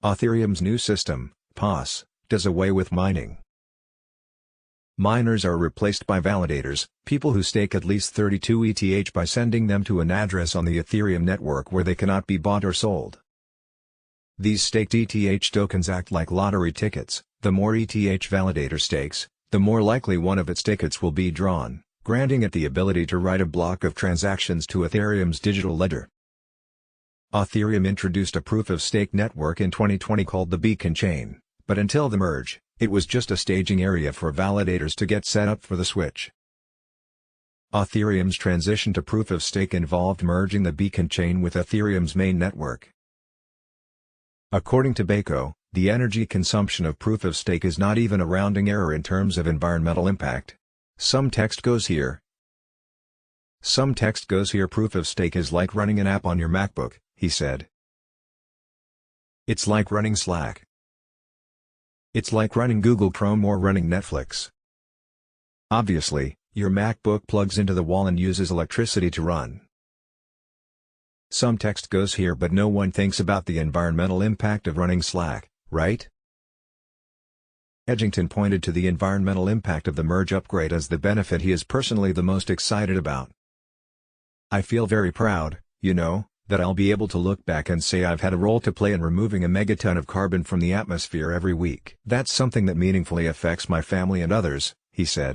Ethereum's new system, POS, does away with mining. Miners are replaced by validators, people who stake at least 32 ETH by sending them to an address on the Ethereum network where they cannot be bought or sold. These staked ETH tokens act like lottery tickets. The more ETH validator stakes, the more likely one of its tickets will be drawn, granting it the ability to write a block of transactions to Ethereum's digital ledger. Ethereum introduced a proof-of-stake network in 2020 called the Beacon Chain, but until the merge, it was just a staging area for validators to get set up for the switch. Ethereum's transition to proof-of-stake involved merging the Beacon Chain with Ethereum's main network. According to BICO, the energy consumption of proof-of-stake is not even a rounding error in terms of environmental impact. Some text goes here. Proof-of-stake is like running an app on your MacBook, he said. It's like running Slack. It's like running Google Chrome or running Netflix. Obviously, your MacBook plugs into the wall and uses electricity to run. Some text goes here, but no one thinks about the environmental impact of running Slack, right? Edgington pointed to the environmental impact of the merge upgrade as the benefit he is personally the most excited about. I feel very proud, that I'll be able to look back and say I've had a role to play in removing a megaton of carbon from the atmosphere every week. That's something that meaningfully affects my family and others, he said.